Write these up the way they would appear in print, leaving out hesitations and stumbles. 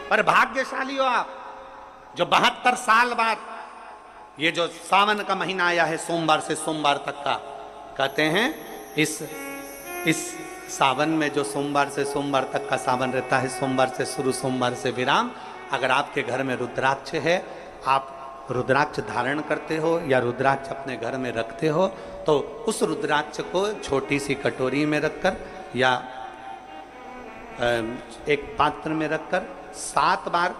पर भाग्यशाली हो आप जो 72 साल बाद ये जो सावन का महीना आया है, सोमवार से सोमवार तक का, कहते हैं इस सावन में जो सोमवार से सोमवार तक का सावन रहता है, सोमवार से शुरू सोमवार से विराम, अगर आपके घर में रुद्राक्ष है, आप रुद्राक्ष धारण करते हो या रुद्राक्ष अपने घर में रखते हो, तो उस रुद्राक्ष को छोटी सी कटोरी में रखकर या एक पात्र में रखकर 7 बार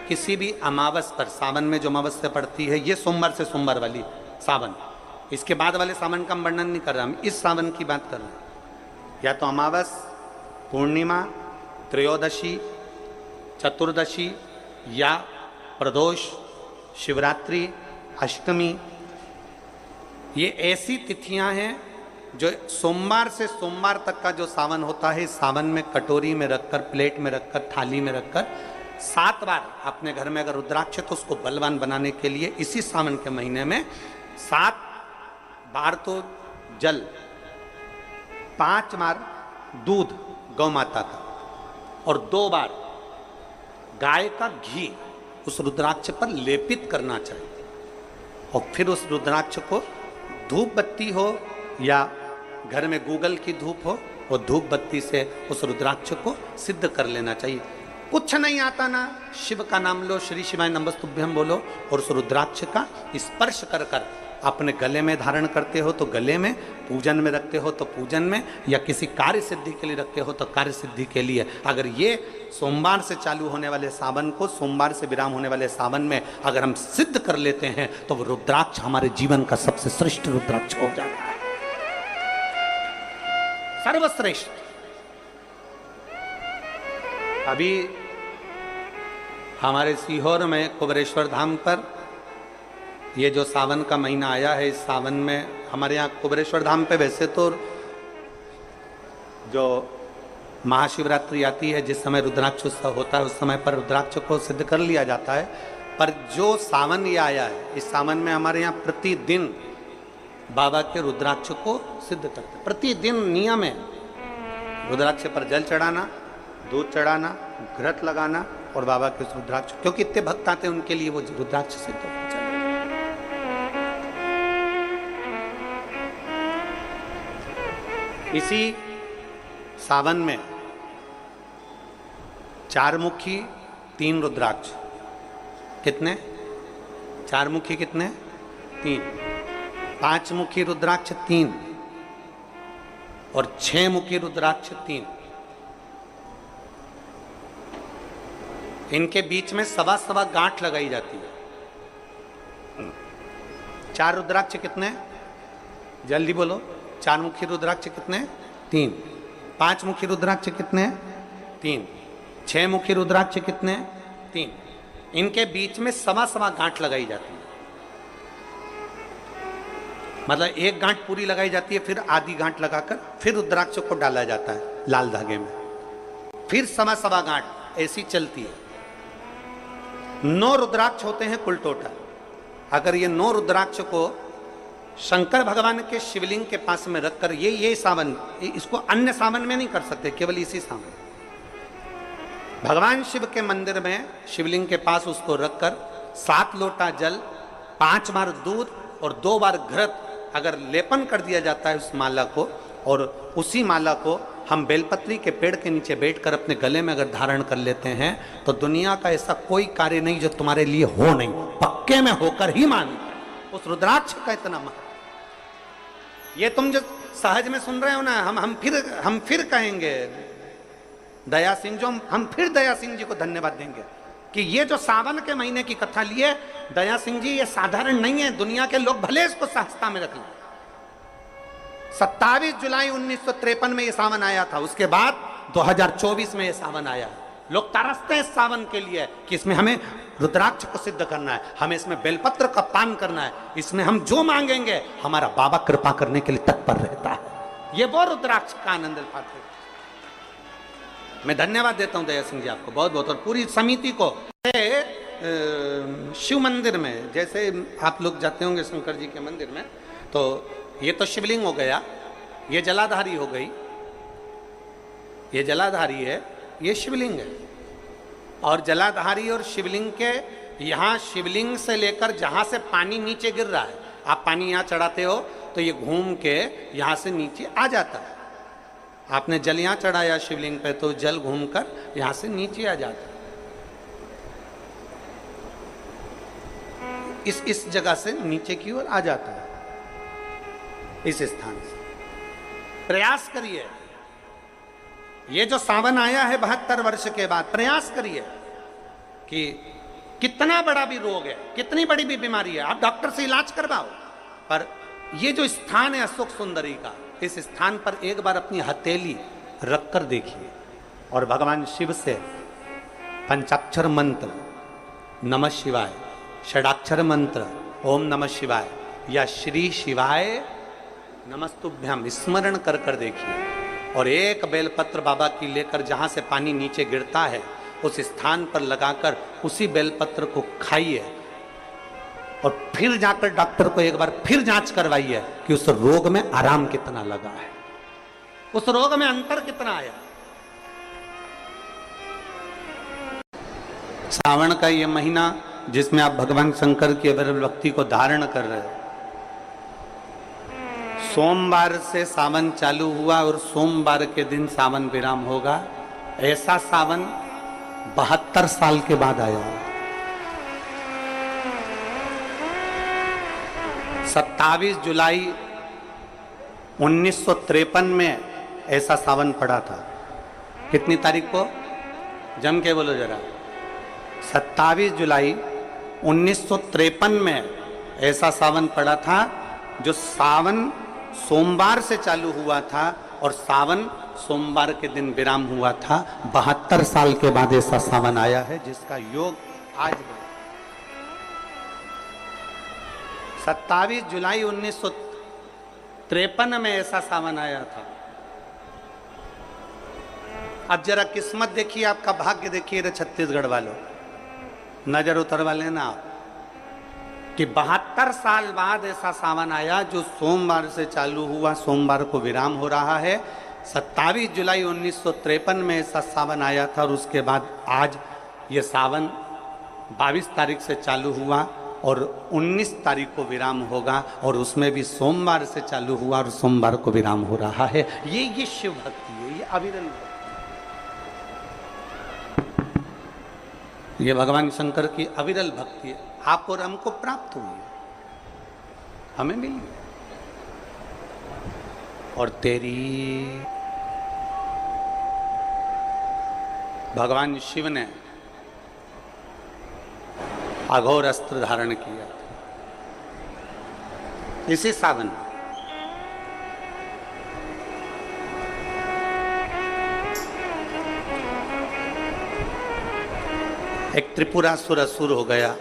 किसी भी अमावस पर, सावन में जो अमावस्या पड़ती है, ये सोमवार से सोमवार वाली सावन, इसके बाद वाले सावन का हम वर्णन नहीं कर रहा, हम इस सावन की बात कर रहे हैं। या तो अमावस, पूर्णिमा, त्रयोदशी, चतुर्दशी या प्रदोष, शिवरात्रि, अष्टमी, ये ऐसी तिथियां हैं जो सोमवार से सोमवार तक का जो सावन होता है, सावन में कटोरी में रखकर, प्लेट में रखकर, थाली में रखकर 7 बार अपने घर में अगर रुद्राक्ष है तो उसको बलवान बनाने के लिए इसी सावन के महीने में 7 बार तो जल, 5 बार दूध गौ माता का और 2 बार गाय का घी उस रुद्राक्ष पर लेपित करना चाहिए। और फिर उस रुद्राक्ष को धूप बत्ती हो या घर में गूगल की धूप हो, वो धूप बत्ती से उस रुद्राक्ष को सिद्ध कर लेना चाहिए। कुछ नहीं आता ना, शिव का नाम लो, श्री शिवाय नमस्तुभ्यम बोलो और उस रुद्राक्ष का स्पर्श कर कर अपने गले में धारण करते हो तो गले में, पूजन में रखते हो तो पूजन में, या किसी कार्य सिद्धि के लिए रखते हो तो कार्य सिद्धि के लिए। अगर ये सोमवार से चालू होने वाले सावन को सोमवार से विराम होने वाले सावन में अगर हम सिद्ध कर लेते हैं तो वो रुद्राक्ष हमारे जीवन का सबसे श्रेष्ठ रुद्राक्ष हो जाता है, सर्वश्रेष्ठ। अभी हमारे सीहोर में कुबेरेश्वर धाम पर ये जो सावन का महीना आया है, इस सावन में हमारे यहाँ कुबेरेश्वर धाम पे वैसे तो जो महाशिवरात्रि आती है, जिस समय रुद्राक्ष उत्सव होता है, उस समय पर रुद्राक्ष को सिद्ध कर लिया जाता है। पर जो सावन ये आया है, इस सावन में हमारे यहाँ प्रतिदिन बाबा के रुद्राक्ष को सिद्ध करते हैं। प्रतिदिन नियम है रुद्राक्ष पर जल चढ़ाना, दूध चढ़ाना, घृत लगाना और बाबा के रुद्राक्ष, क्योंकि इतने भक्त आते हैं उनके लिए वो रुद्राक्ष सिद्ध होता है। इसी सावन में 4 मुखी 3 रुद्राक्ष, कितने? 4 मुखी कितने? 3। 5 मुखी रुद्राक्ष 3 और 6 मुखी रुद्राक्ष 3। इनके बीच में सवा गांठ लगाई जाती है। 4 रुद्राक्ष कितने? जल्दी बोलो। 4 मुखी रुद्राक्ष कितने? 3। 5 मुखी रुद्राक्ष कितने? 3। 6 मुखी रुद्राक्ष कितने? 3। इनके बीच में सवा गांठ लगाई जाती है। मतलब एक गांठ पूरी लगाई जाती है, फिर आधी गांठ लगाकर फिर रुद्राक्ष को डाला जाता है लाल धागे में, फिर सवा गांठ ऐसी चलती है। 9 रुद्राक्ष होते हैं कुल टोटल। अगर ये 9 रुद्राक्ष को शंकर भगवान के शिवलिंग के पास में रखकर ये सावन, इसको अन्य सावन में नहीं कर सकते, केवल इसी सावन भगवान शिव के मंदिर में शिवलिंग के पास उसको रखकर 7 लोटा जल, 5 बार दूध और 2 बार घृत अगर लेपन कर दिया जाता है उस माला को, और उसी माला को हम बेलपत्री के पेड़ के नीचे बैठकर अपने गले में अगर धारण कर लेते हैं तो दुनिया का ऐसा कोई कार्य नहीं जो तुम्हारे लिए हो नहीं, पक्के में होकर ही मान। उस रुद्राक्ष का इतना महत्व, ये तुम जो सहज में सुन रहे हो ना, हम फिर कहेंगे दया सिंह, जो हम फिर दया सिंह जी को धन्यवाद देंगे कि ये जो सावन के महीने की कथा लिए दया सिंह जी, ये साधारण नहीं है। दुनिया के लोग भले इसको सहजता में रख लें। 27 जुलाई 1953 में ये सावन आया था, उसके बाद 2024 में ये सावन आया। लोग तरसते हैं इस सावन के लिए कि इसमें हमें रुद्राक्ष को सिद्ध करना है, हमें इसमें बेलपत्र का पान करना है, इसमें हम जो मांगेंगे हमारा बाबा कृपा करने के लिए तत्पर रहता है। ये वो रुद्राक्ष का आनंद पाते हैं। मैं धन्यवाद देता हूं दया सिंह जी आपको बहुत बहुत, और पूरी समिति को। शिव मंदिर में जैसे आप लोग जाते होंगे शंकर जी के मंदिर में, तो ये तो शिवलिंग हो गया, ये जलाधारी हो गई, ये जलाधारी है, ये शिवलिंग है। और जलाधारी और शिवलिंग के यहाँ शिवलिंग से लेकर जहाँ से पानी नीचे गिर रहा है, आप पानी यहाँ चढ़ाते हो तो ये घूम के यहाँ से नीचे आ जाता है। आपने जल यहाँ चढ़ाया शिवलिंग पे तो जल घूमकर यहाँ से नीचे आ जाता है। इस जगह से नीचे की ओर आ जाता है, इस स्थान से। प्रयास करिए, ये जो सावन आया है 72 वर्ष के बाद, प्रयास करिए कि कितना बड़ा भी रोग है, कितनी बड़ी भी बीमारी है, आप डॉक्टर से इलाज करवाओ, पर ये जो स्थान है अशोक सुंदरी का, इस स्थान पर एक बार अपनी हथेली रखकर देखिए और भगवान शिव से पंचाक्षर मंत्र नमः शिवाय, षडाक्षर मंत्र ओम नमः शिवाय या श्री शिवाय नमस्तुभ्यम स्मरण कर कर देखिए और एक बेलपत्र बाबा की लेकर जहां से पानी नीचे गिरता है उस स्थान पर लगाकर उसी बेलपत्र को खाइए और फिर जाकर डॉक्टर को एक बार फिर जांच करवाइए कि उस रोग में आराम कितना लगा है, उस रोग में अंतर कितना आया। सावन का ये महीना जिसमें आप भगवान शंकर की अविरल भक्ति को धारण कर रहे हो, सोमवार से सावन चालू हुआ और सोमवार के दिन सावन विराम होगा। ऐसा सावन 72 साल के बाद आया। 27 जुलाई 1953 में ऐसा सावन पड़ा था। कितनी तारीख को? जम के बोलो जरा। 27 जुलाई 1953 में ऐसा सावन पड़ा था, जो सावन सोमवार से चालू हुआ था और सावन सोमवार के दिन विराम हुआ था। 72 साल के बाद ऐसा सावन आया है जिसका योग आज है। 27 जुलाई 1953 में ऐसा सावन आया था। अब जरा किस्मत देखिए, आपका भाग्य देखिए रे छत्तीसगढ़ वालों, नजर उतरवा लेना आप कि 72 साल बाद ऐसा सावन आया जो सोमवार से चालू हुआ, सोमवार को विराम हो रहा है। 27 जुलाई 1953 में ऐसा सावन आया था और उसके बाद आज ये सावन 22 तारीख से चालू हुआ और 19 तारीख को विराम होगा और उसमें भी सोमवार से चालू हुआ और सोमवार को विराम हो रहा है। ये शिव भक्ति है, ये अविरल भक्ति, ये भगवान शंकर की अविरल भक्ति है। आप और हमको प्राप्त हुई है, हमें मिली और तेरी भगवान शिव ने अघोर अस्त्र धारण किया इसी सावन। एक त्रिपुरासुर असुर हो गया,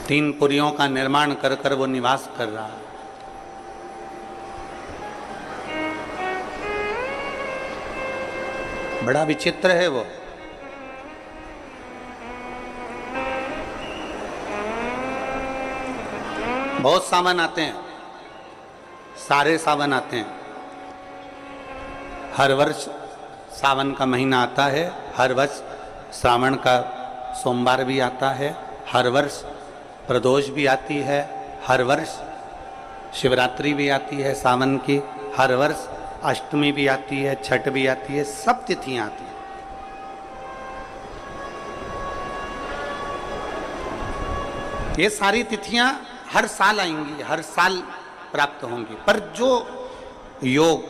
3 पुरियों का निर्माण कर कर वो निवास कर रहा है। बड़ा विचित्र है वो। बहुत सावन आते हैं, सारे सावन आते हैं। हर वर्ष सावन का महीना आता है, हर वर्ष श्रावण का सोमवार भी आता है, हर वर्ष प्रदोष भी आती है, हर वर्ष शिवरात्रि भी आती है सावन की, हर वर्ष अष्टमी भी आती है, छठ भी आती है, सब तिथियां आती हैं। ये सारी तिथियां हर साल आएंगी, हर साल प्राप्त होंगी, पर जो योग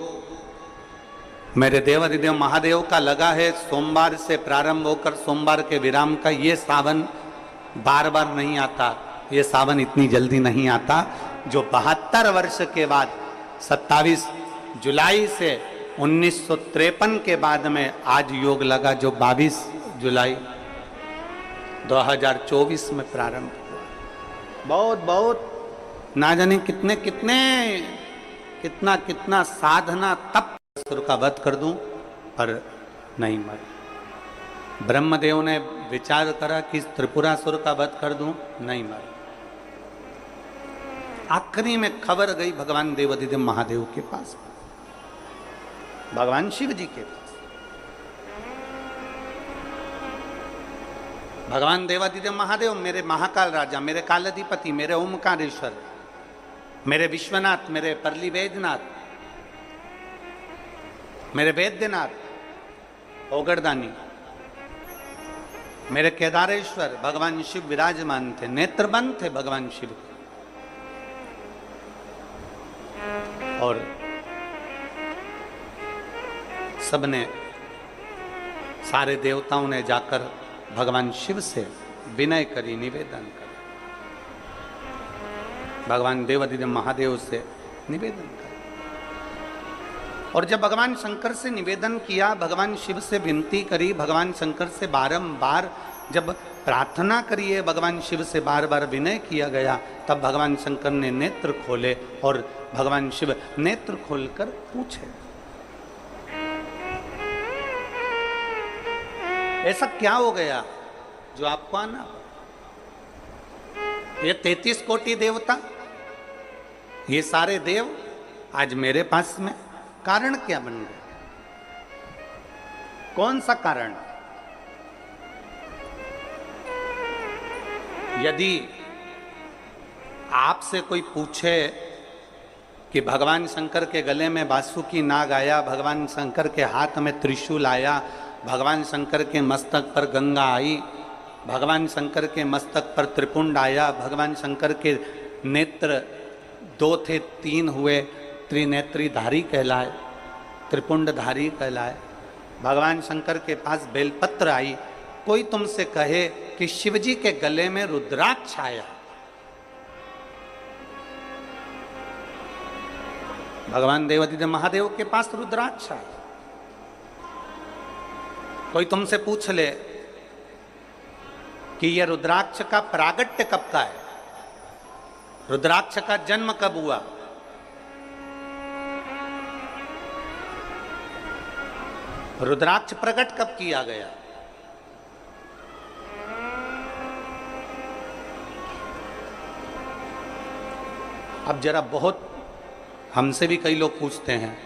मेरे देवाधिदेव महादेव का लगा है सोमवार से प्रारंभ होकर सोमवार के विराम का, ये सावन बार बार नहीं आता, ये सावन इतनी जल्दी नहीं आता। जो 72 वर्ष के बाद 27 जुलाई से 1953 के बाद में आज योग लगा, जो 22 जुलाई 2024 में प्रारंभ हुआ। बहुत बहुत ना जाने कितने कितने कितना कितना साधना तप असुर का वध कर दूं, पर नहीं मर। ब्रह्मदेव ने विचार करा कि त्रिपुरासुर का वध कर दूं, नहीं मर। आखिरी में खबर गई भगवान देवाधिदेव महादेव के पास। भगवान शिव जी के पास। भगवान देवादिदेव महादेव, मेरे महाकाल राजा, मेरे कालाधिपति, मेरे ओमकारेश्वर, मेरे विश्वनाथ, मेरे परली वैद्यनाथ, मेरे वैद्यनाथ, ओगरदानी, मेरे केदारेश्वर, भगवान शिव विराजमान थे, नेत्रबंद थे भगवान शिव। और सबने, सारे देवताओं ने जाकर भगवान शिव से विनय करी, निवेदन कर, भगवान देवादिदेव महादेव से निवेदन कर। और जब भगवान शंकर से निवेदन किया, भगवान शिव से विनती करी, भगवान शंकर से बारंबार जब प्रार्थना करिए, भगवान शिव से बार बार विनय किया गया, तब भगवान शंकर ने नेत्र खोले और भगवान शिव नेत्र खोलकर पूछे, ऐसा क्या हो गया जो आपको आना? ये 33 कोटि देवता, ये सारे देव आज मेरे पास में, कारण क्या बन गया? कौन सा कारण? यदि आपसे कोई पूछे कि भगवान शंकर के गले में बासुकी नाग आया, भगवान शंकर के हाथ में त्रिशूल आया, भगवान शंकर के मस्तक पर गंगा आई, भगवान शंकर के मस्तक पर त्रिपुंड आया, भगवान शंकर के नेत्र 2 थे 3 हुए, त्रिनेत्रीधारी कहलाए, त्रिपुंडधारी कहलाए, भगवान शंकर के पास बेलपत्र आई, कोई तुमसे कहे कि शिवजी के गले में रुद्राक्ष आया, भगवान देवादिदेव महादेव के पास रुद्राक्ष आया, कोई तुमसे पूछ ले कि यह रुद्राक्ष का प्रागट्य कब का है, रुद्राक्ष का जन्म कब हुआ, रुद्राक्ष प्रकट कब किया गया, अब जरा बहुत हमसे भी कई लोग पूछते हैं,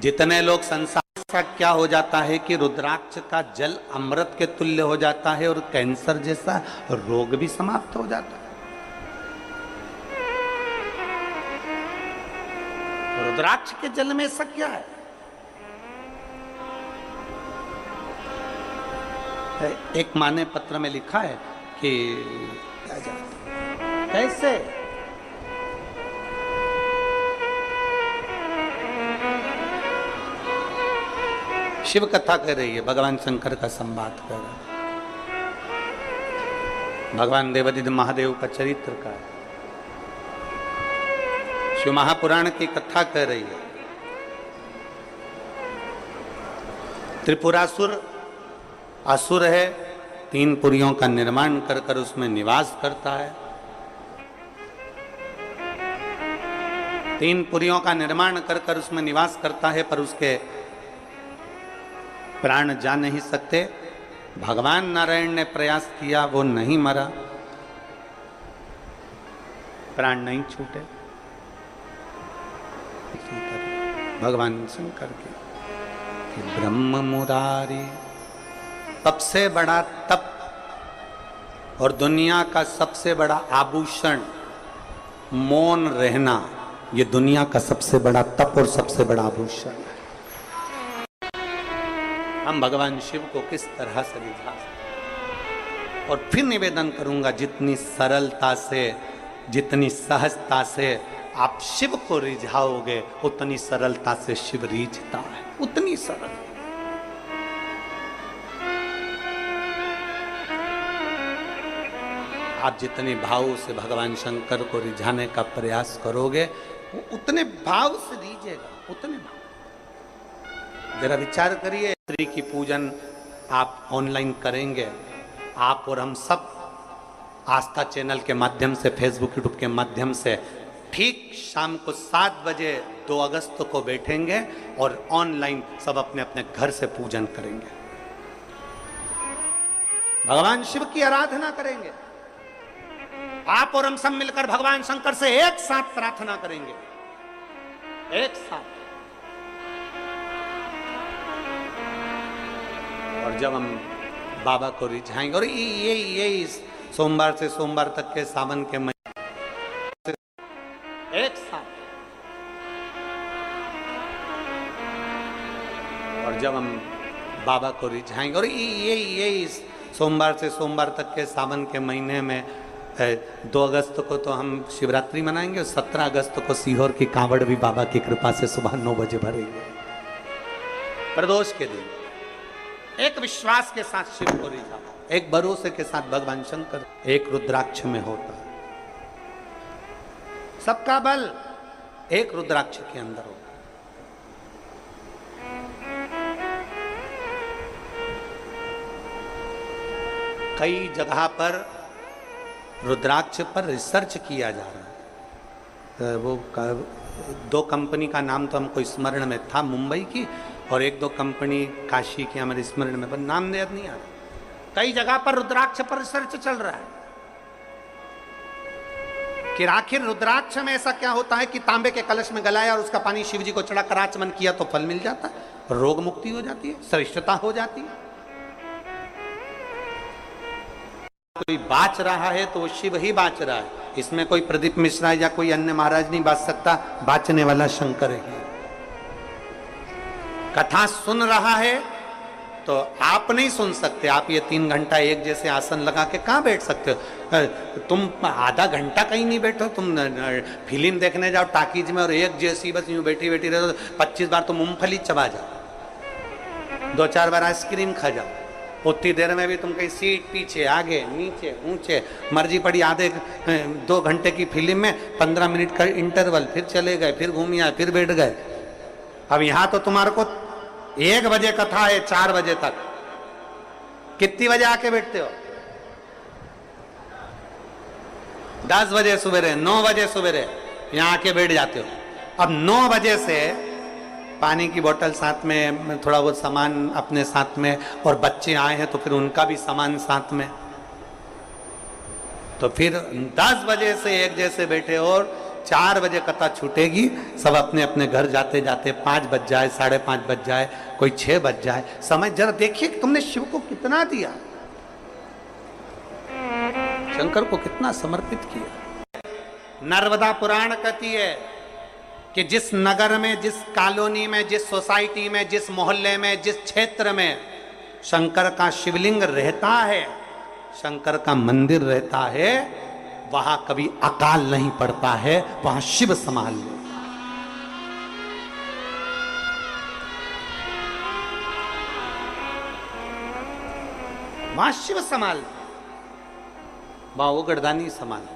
जितने लोग संसार का क्या हो जाता है कि रुद्राक्ष का जल अमृत के तुल्य हो जाता है और कैंसर जैसा रोग भी समाप्त हो जाता है। रुद्राक्ष के जल में ऐसा क्या है? एक माँ ने पत्र में लिखा है कि कैसे शिव कथा कर रही है, भगवान शंकर का संवाद कर रहा है, भगवान देवादिदेव महादेव का चरित्र का है, शिव महापुराण की कथा कर रही है। त्रिपुरासुर असुर है, 3 पुरियों का निर्माण कर कर उसमें निवास करता है, 3 पुरियों का निर्माण कर कर उसमें निवास करता है, पर उसके प्राण जा नहीं सकते। भगवान नारायण ने प्रयास किया, वो नहीं मरा, प्राण नहीं छूटे। भगवान शंकर के ब्रह्म मुरारी, सबसे बड़ा तप और दुनिया का सबसे बड़ा आभूषण मौन रहना, ये दुनिया का सबसे बड़ा तप और सबसे बड़ा आभूषण है। हम भगवान शिव को किस तरह से रिझा सकते? और फिर निवेदन करूंगा, जितनी सरलता से, जितनी सहजता से आप शिव को रिझाओगे, उतनी सरलता से शिव रिझता है, उतनी सरल। आप जितने भाव से भगवान शंकर को रिझाने का प्रयास करोगे, वो उतने भाव से रिझेगा, उतने भाव। जरा विचार करिए, स्त्री की पूजन आप ऑनलाइन करेंगे, आप और हम सब आस्था चैनल के माध्यम से, फेसबुक यूट्यूब के माध्यम से ठीक शाम को 7 बजे 2 अगस्त को बैठेंगे और ऑनलाइन सब अपने अपने घर से पूजन करेंगे, भगवान शिव की आराधना करेंगे। आप और हम सब मिलकर भगवान शंकर से एक साथ प्रार्थना करेंगे, एक साथ। और जब हम बाबा को रिझाएंगे, और ये सोमवार से सोमवार तक के सावन के महीने एक साथ, और जब हम बाबा को रिझाएंगे, और ये सोमवार से सोमवार तक के सावन के महीने में 2 अगस्त को तो हम शिवरात्रि मनाएंगे, और 17 अगस्त को सीहोर की कांवड़ भी बाबा की कृपा से सुबह 9 बजे भरेंगे। प्रदोष के दिन एक विश्वास के साथ शिव को रिझा, एक भरोसे के साथ भगवान शंकर, एक रुद्राक्ष में होता है। सबका बल एक रुद्राक्ष के अंदर होता है। कई जगह पर रुद्राक्ष पर रिसर्च किया जा रहा है। वो 2 कंपनी का नाम तो हमको स्मरण में था, मुंबई की, और 1-2 कंपनी काशी की हमारे स्मरण में, पर नाम याद नहीं आ रहा। कई जगह पर रुद्राक्ष पर रिसर्च चल रहा है कि आखिर रुद्राक्ष में ऐसा क्या होता है कि तांबे के कलश में गलाया और उसका पानी शिव जी को चढ़ा कर आचमन किया तो फल मिल जाता है, रोग मुक्ति हो जाती है, श्रेष्ठता हो जाती है। कोई बाच रहा है तो वो शिव ही बाच रहा है, इसमें कोई प्रदीप मिश्रा या कोई अन्य महाराज नहीं बाच सकता, बाचने वाला शंकर है। कथा सुन रहा है तो आप नहीं सुन सकते, आप ये 3 घंटा एक जैसे आसन लगा के कहाँ बैठ सकते हो? तुम आधा घंटा कहीं नहीं बैठो, तुम फिल्म देखने जाओ टाकीज में और एक जैसी बस यूं बैठी बैठी रहो, 25 बार तो मूंगफली चबा जाओ, 2-4 बार आइसक्रीम खा जाओ, उतनी देर में भी तुम कहीं सीट पीछे आगे नीचे ऊंचे मर्जी पड़ी। आधे 2 घंटे की फिल्म में 15 मिनट का इंटरवल, फिर चले गए, फिर घूम आए, फिर बैठ गए। अब यहां तो तुम्हारे को 1 बजे कथा है, 4 बजे तक, कितनी बजे आके बैठते हो? 10 बजे सवेरे, 9 बजे सवेरे यहां आके बैठ जाते हो। अब 9 बजे से पानी की बोतल साथ में, थोड़ा बहुत सामान अपने साथ में, और बच्चे आए हैं तो फिर उनका भी सामान साथ में, तो फिर 10 बजे से एक जैसे बैठे, और 4 बजे कथा छूटेगी, सब अपने अपने घर जाते जाते 5 बज जाए, 5:30 बज जाए, कोई 6 बज जाए। समय जरा देखिए कि तुमने शिव को कितना दिया, शंकर को कितना समर्पित किया। नर्मदा पुराण कहती है कि जिस नगर में, जिस कॉलोनी में, जिस सोसाइटी में, जिस मोहल्ले में, जिस क्षेत्र में शंकर का शिवलिंग रहता है, शंकर का मंदिर रहता है, वहां कभी अकाल नहीं पड़ता है, वहां शिव संभाल ले। वहां शिव संभाल, वहां वो गढ़दानी संभाल।